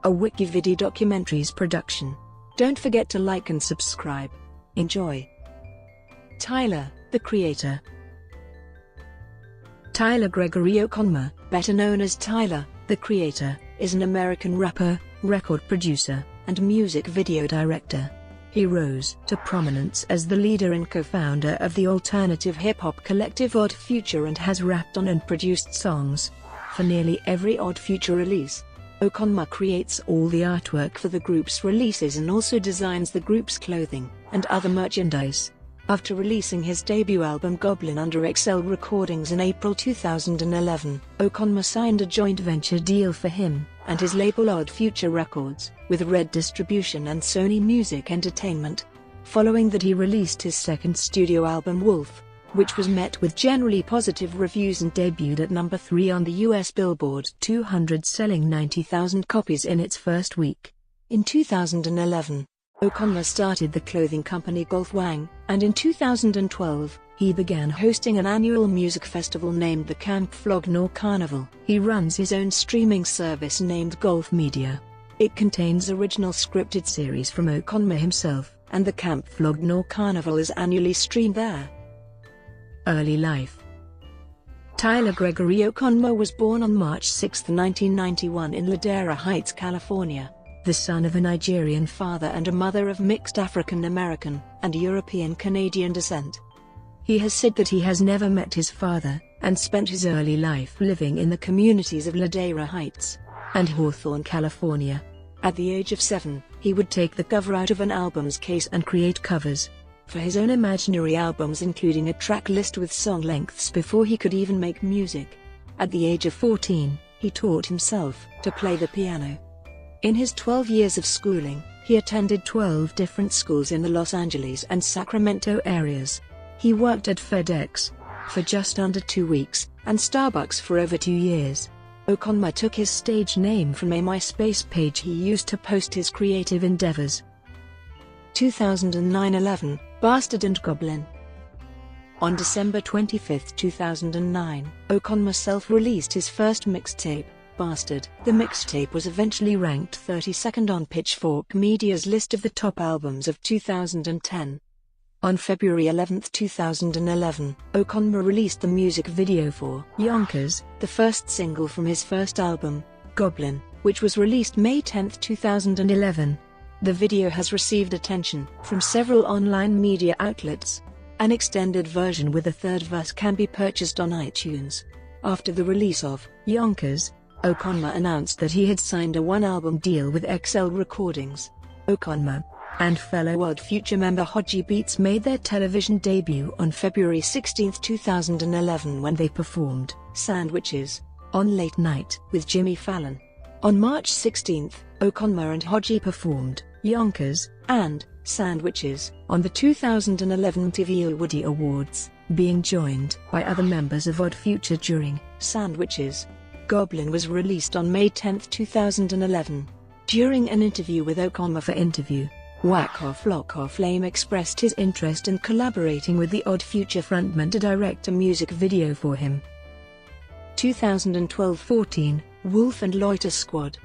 a WikiVidi documentaries production. Don't forget to like and subscribe. Enjoy. Tyler, the creator. Tyler Gregory Okonma, better known as Tyler, the Creator, is an American rapper, record producer, and music video director. He rose to prominence as the leader and co-founder of the alternative hip-hop collective Odd Future and has rapped on and produced songs for nearly every Odd Future release. Okonma creates all the artwork for the group's releases and also designs the group's clothing and other merchandise. After releasing his debut album Goblin under XL Recordings in April 2011, Okonma signed a joint venture deal for him and his label Odd Future Records, with Red Distribution and Sony Music Entertainment. Following that, he released his second studio album Wolf, which was met with generally positive reviews and debuted at number 3 on the US Billboard 200, selling 90,000 copies in its first week. In 2011, Okonma started the clothing company Golf Wang, and in 2012, he began hosting an annual music festival named the Camp Flog-Gnaw Carnival. He runs his own streaming service named Golf Media. It contains original scripted series from Okonma himself, and the Camp Flog-Gnaw Carnival is annually streamed there. Early life. Tyler Gregory Okonma was born on March 6, 1991 in Ladera Heights, California, the son of a Nigerian father and a mother of mixed African-American and European-Canadian descent. He has said that he has never met his father, and spent his early life living in the communities of Ladera Heights and Hawthorne, California. At the age of 7, he would take the cover out of an album's case and create covers for his own imaginary albums, including a track list with song lengths before he could even make music. At the age of 14, he taught himself to play the piano. In his 12 years of schooling, he attended 12 different schools in the Los Angeles and Sacramento areas. He worked at FedEx for just under 2 weeks, and Starbucks for over 2 years. Okonma took his stage name from a MySpace page he used to post his creative endeavors. 2009-11, Bastard and Goblin. On December 25, 2009, Okonma self-released his first mixtape, Bastard. The mixtape was eventually ranked 32nd on Pitchfork Media's list of the top albums of 2010. On February 11, 2011, Okonma released the music video for Yonkers, the first single from his first album, Goblin, which was released May 10, 2011. The video has received attention from several online media outlets. An extended version with a third verse can be purchased on iTunes. After the release of Yonkers, Okonma announced that he had signed a one-album deal with XL Recordings. Okonma and fellow Odd Future member Hodgie Beats made their television debut on February 16, 2011 when they performed Sandwiches on Late Night with Jimmy Fallon. On March 16, Okonma and Hodgie performed Yonkers and Sandwiches on the 2011 TV Woody Awards, being joined by other members of Odd Future during Sandwiches. Goblin was released on May 10, 2011. During an interview with Okonma for Interview, Wackoff Lockoff Lame expressed his interest in collaborating with the Odd Future frontman to direct a music video for him. 2012-14, Wolf and Loiter Squad.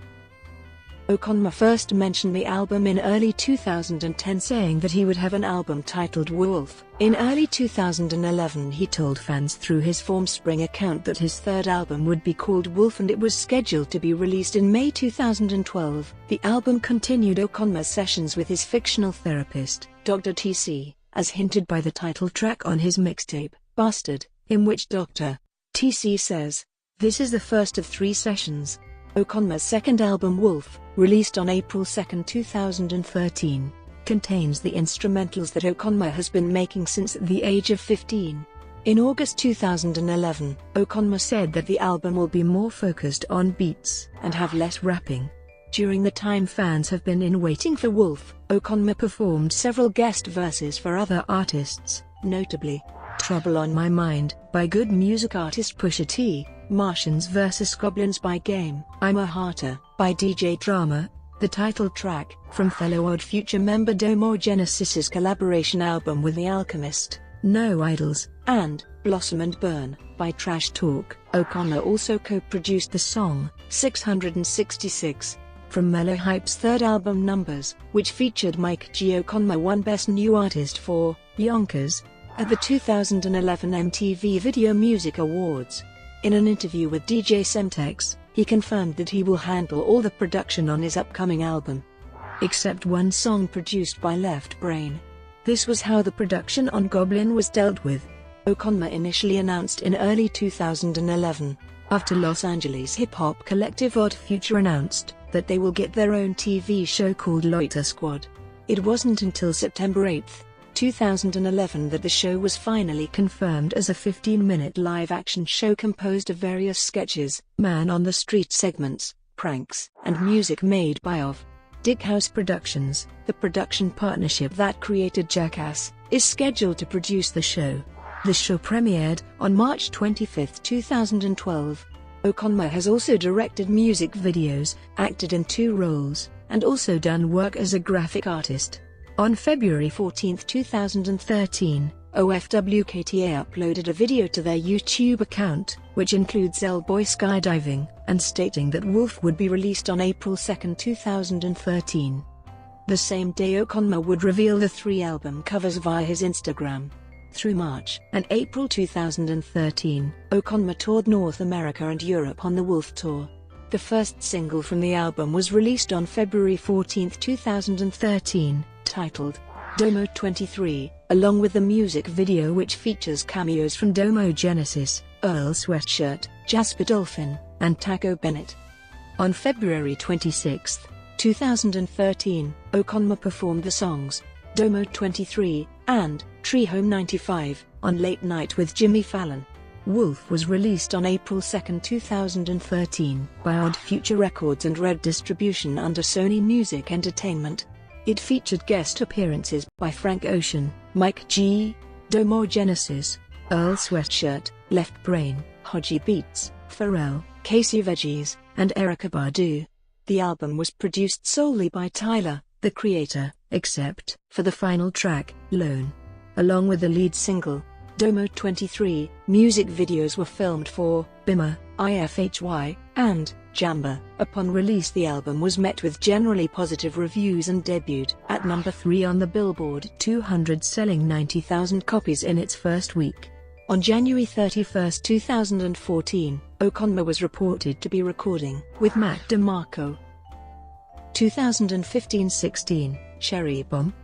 Okonma first mentioned the album in early 2010, saying that he would have an album titled Wolf. In early 2011 he told fans through his Formspring account that his third album would be called Wolf and it was scheduled to be released in May 2012. The album continued Okonma's sessions with his fictional therapist, Dr. TC, as hinted by the title track on his mixtape, Bastard, in which Dr. TC says, "This is the first of 3 sessions." Okonma's second album Wolf, released on April 2, 2013, contains the instrumentals that Okonma has been making since the age of 15. In August 2011, Okonma said that the album will be more focused on beats and have less rapping. During the time fans have been in waiting for Wolf, Okonma performed several guest verses for other artists, notably Trouble on My Mind by good music artist Pusha T, Martians vs. Goblins by Game, I'm a Hearter by DJ Drama, the title track from fellow Odd Future member Domo Genesis's collaboration album with The Alchemist, No Idols, and Blossom and Burn by Trash Talk. Okonma also co-produced the song 666 From Mellow Hype's third album Numbers, which featured Mike G. Okonma won Best New Artist for Yonkers at the 2011 MTV Video Music Awards. In an interview with DJ Semtex, he confirmed that he will handle all the production on his upcoming album, except one song produced by Left Brain. This was how the production on Goblin was dealt with. Okonma initially announced in early 2011, after Los Angeles hip-hop collective Odd Future announced that they will get their own TV show called Loiter Squad. It wasn't until September 8, 2011 that the show was finally confirmed as a 15-minute live-action show composed of various sketches, man-on-the-street segments, pranks, and music made by Dick House Productions, the production partnership that created Jackass, is scheduled to produce the show. The show premiered on March 25, 2012. Okonma has also directed music videos, acted in 2 roles, and also done work as a graphic artist. On February 14, 2013, OFWKTA uploaded a video to their YouTube account, which includes L-Boy skydiving, and stating that Wolf would be released on April 2, 2013. The same day Okonma would reveal the 3 album covers via his Instagram. Through March and April 2013, Okonma toured North America and Europe on the Wolf Tour. The first single from the album was released on February 14, 2013, titled Domo 23, along with the music video which features cameos from Domo Genesis, Earl Sweatshirt, Jasper Dolphin, and Taco Bennett. On February 26, 2013, Okonma performed the songs Domo 23 and Tree Home 95 on Late Night with Jimmy Fallon. Wolf was released on April 2, 2013 by Odd Future Records and Red Distribution under Sony Music Entertainment. It featured guest appearances by Frank Ocean, Mike G, Domo Genesis, Earl Sweatshirt, Left Brain, Hodgie Beats, Pharrell, Casey Veggies, and Erykah Badu. The album was produced solely by Tyler, the creator, except for the final track, Lone. Along with the lead single, Domo 23, music videos were filmed for Bimmer, IFHY, and Jamba. Upon release, the album was met with generally positive reviews and debuted at number 3 on the Billboard 200, selling 90,000 copies in its first week. On January 31, 2014, Okonma was reported to be recording with Mac DeMarco. 2015-16, Cherry Bomb.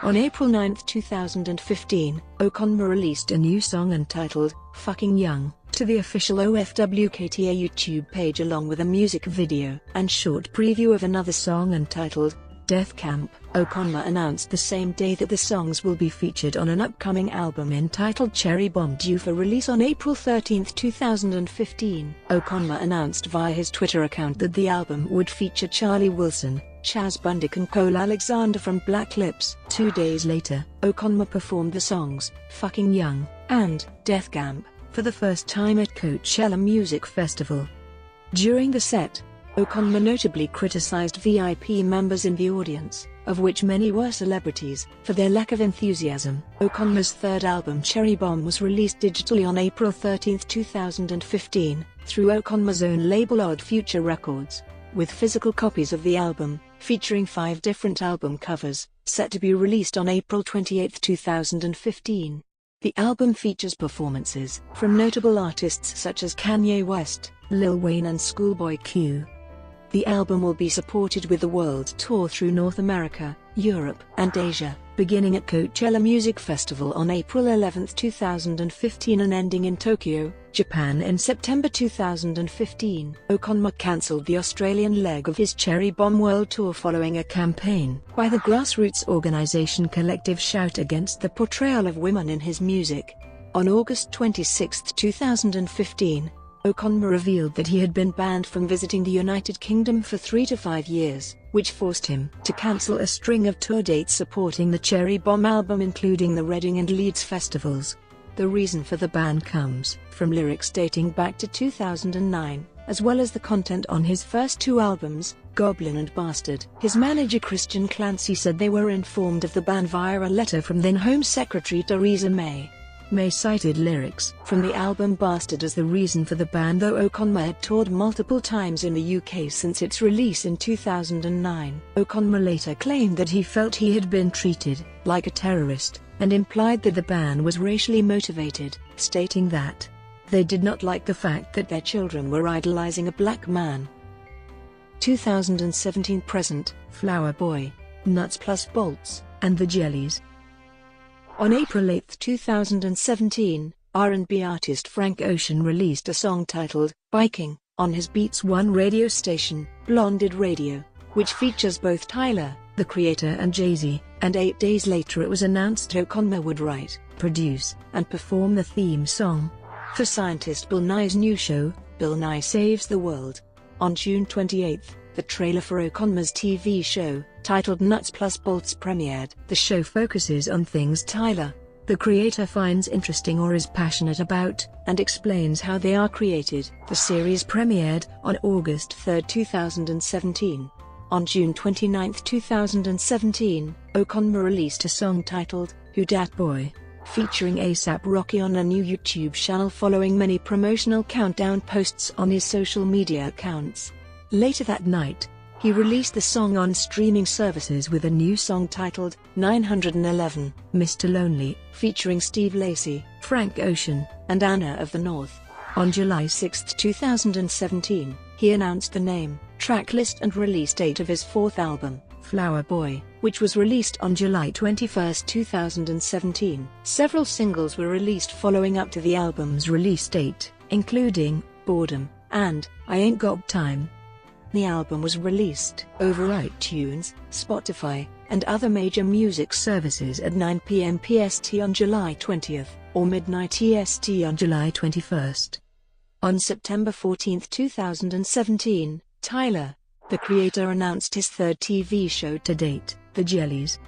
On April 9, 2015, Okonma released a new song entitled Fucking Young to the official OFWKTA YouTube page along with a music video and short preview of another song entitled Death Camp. Okonma announced the same day that the songs will be featured on an upcoming album entitled Cherry Bomb due for release on April 13, 2015. Okonma announced via his Twitter account that the album would feature Charlie Wilson, Chaz Bundick and Cole Alexander from Black Lips. 2 days later, Okonma performed the songs Fucking Young and Death Camp for the first time at Coachella Music Festival. During the set, Okonma notably criticized VIP members in the audience, of which many were celebrities, for their lack of enthusiasm. Okonma's third album Cherry Bomb was released digitally on April 13, 2015, through Okonma's own label Odd Future Records, with physical copies of the album, featuring 5 different album covers, set to be released on April 28, 2015. The album features performances from notable artists such as Kanye West, Lil Wayne and Schoolboy Q. The album will be supported with the world tour through North America, Europe, and Asia, beginning at Coachella Music Festival on April 11, 2015 and ending in Tokyo, Japan in September 2015. Okonma cancelled the Australian leg of his Cherry Bomb World Tour following a campaign by the grassroots organisation Collective Shout against the portrayal of women in his music. On August 26, 2015, Okonma revealed that he had been banned from visiting the United Kingdom for 3 to 5 years, which forced him to cancel a string of tour dates supporting the Cherry Bomb album, including the Reading and Leeds festivals. The reason for the ban comes from lyrics dating back to 2009, as well as the content on his first 2 albums, Goblin and Bastard. His manager Christian Clancy said they were informed of the ban via a letter from then Home Secretary Theresa May. May cited lyrics from the album Bastard as the reason for the ban, though Okonma had toured multiple times in the UK since its release in 2009. Okonma later claimed that he felt he had been treated like a terrorist, and implied that the ban was racially motivated, stating that they did not like the fact that their children were idolizing a black man. 2017 present, Flower Boy, Nuts Plus Bolts, and the Jellies. On April 8, 2017, R&B artist Frank Ocean released a song titled "Biking" on his Beats One radio station, Blonded Radio, which features both Tyler, the creator, and Jay-Z, and 8 days later it was announced Okonma would write, produce, and perform the theme song for scientist Bill Nye's new show, Bill Nye Saves the World. On June 28, the trailer for Okonma's TV show, titled Nuts Plus Bolts, premiered. The show focuses on things Tyler, the creator, finds interesting or is passionate about, and explains how they are created. The series premiered on August 3, 2017. On June 29, 2017, Okonma released a song titled "Who Dat Boy?", featuring A$AP Rocky on a new YouTube channel following many promotional countdown posts on his social media accounts. Later that night, he released the song on streaming services with a new song titled 911, Mr. Lonely, featuring Steve Lacy, Frank Ocean, and Anna of the North. On July 6, 2017, he announced the name, track list and release date of his fourth album, Flower Boy, which was released on July 21, 2017. Several singles were released following up to the album's release date, including Boredom and I Ain't Got Time. The album was released over iTunes, Spotify, and other major music services at 9 p.m. PST on July 20, or midnight EST on July 21. On September 14, 2017, Tyler, the creator, announced his third TV show to date, The Jellies.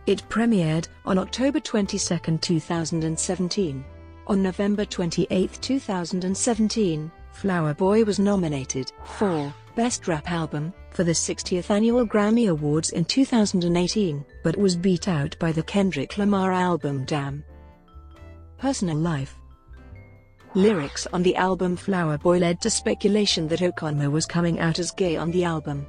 It premiered on October 22, 2017. On November 28, 2017, Flower Boy was nominated for Best Rap Album for the 60th Annual Grammy Awards in 2018, but was beat out by the Kendrick Lamar album Damn. Personal life. Lyrics on the album Flower Boy led to speculation that Okonma was coming out as gay on the album.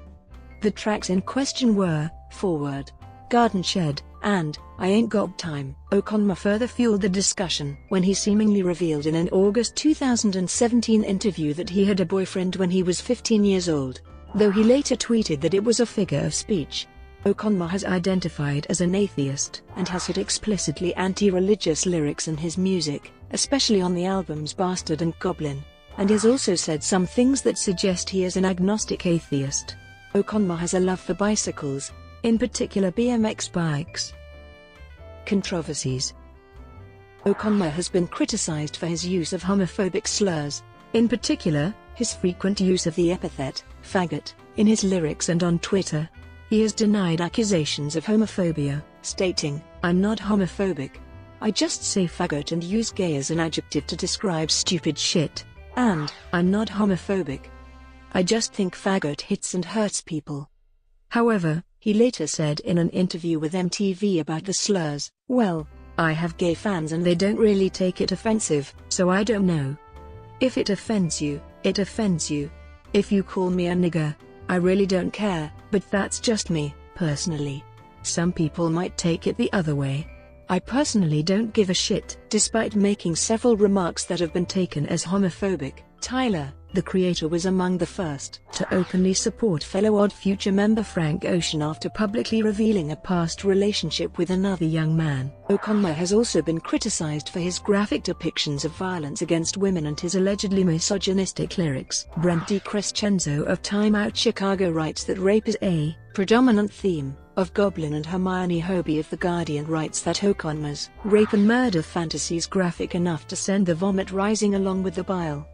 The tracks in question were Forward, Garden Shed, and I Ain't Got Time. Okonma further fueled the discussion when he seemingly revealed in an August 2017 interview that he had a boyfriend when he was 15 years old, though he later tweeted that it was a figure of speech. Okonma has identified as an atheist and has had explicitly anti-religious lyrics in his music, especially on the albums Bastard and Goblin, and has also said some things that suggest he is an agnostic atheist. Okonma has a love for bicycles, in particular BMX bikes. Controversies. Okonma has been criticized for his use of homophobic slurs, in particular, his frequent use of the epithet faggot in his lyrics and on Twitter. He has denied accusations of homophobia, stating, "I'm not homophobic. I just say faggot and use gay as an adjective to describe stupid shit. And, I'm not homophobic. I just think faggot hits and hurts people." However, he later said in an interview with MTV about the slurs, "Well, I have gay fans and they don't really take it offensive, so I don't know. If it offends you, it offends you. If you call me a nigger, I really don't care, but that's just me, personally. Some people might take it the other way. I personally don't give a shit." Despite making several remarks that have been taken as homophobic, Tyler, the creator, was among the first to openly support fellow Odd Future member Frank Ocean after publicly revealing a past relationship with another young man. Okonma has also been criticized for his graphic depictions of violence against women and his allegedly misogynistic lyrics. Brent DiCrescenzo of Time Out Chicago writes that rape is a predominant theme of Goblin, and Hermione Hobie of The Guardian writes that Okonma's rape and murder fantasies graphic enough to send the vomit rising along with the bile.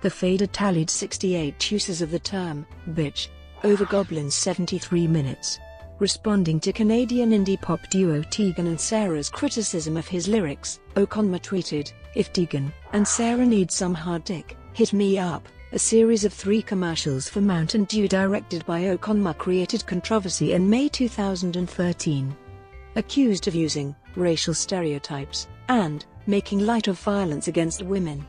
The Fader tallied 68 uses of the term bitch over Goblin's 73 minutes. Responding to Canadian indie pop duo Tegan and Sarah's criticism of his lyrics, Okonma tweeted, "If Tegan and Sarah need some hard dick, hit me up." A series of 3 commercials for Mountain Dew directed by Okonma created controversy in May 2013. Accused of using racial stereotypes and making light of violence against women.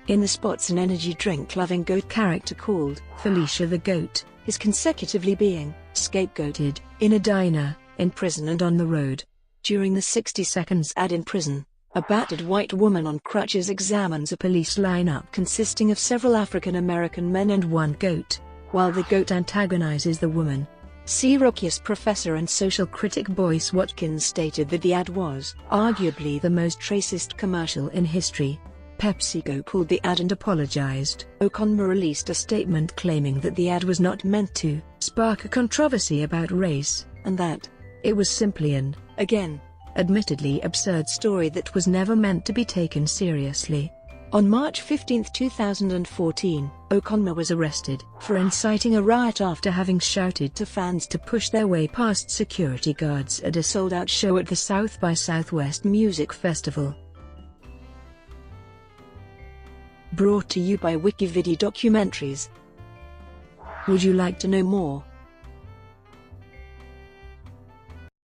In the spot's an energy drink-loving goat character called Felicia the Goat is consecutively being scapegoated in a diner, in prison and on the road. During the 60 seconds ad in prison, a battered white woman on crutches examines a police lineup consisting of several African American men and one goat, while the goat antagonizes the woman. Syracuse professor and social critic Boyce Watkins stated that the ad was arguably the most racist commercial in history. PepsiCo pulled the ad and apologized. Okonma released a statement claiming that the ad was not meant to spark a controversy about race, and that it was simply an, again, admittedly absurd story that was never meant to be taken seriously. On March 15, 2014, Okonma was arrested for inciting a riot after having shouted to fans to push their way past security guards at a sold-out show at the South by Southwest Music Festival. Brought to you by WikiVidi Documentaries. Would you like to know more?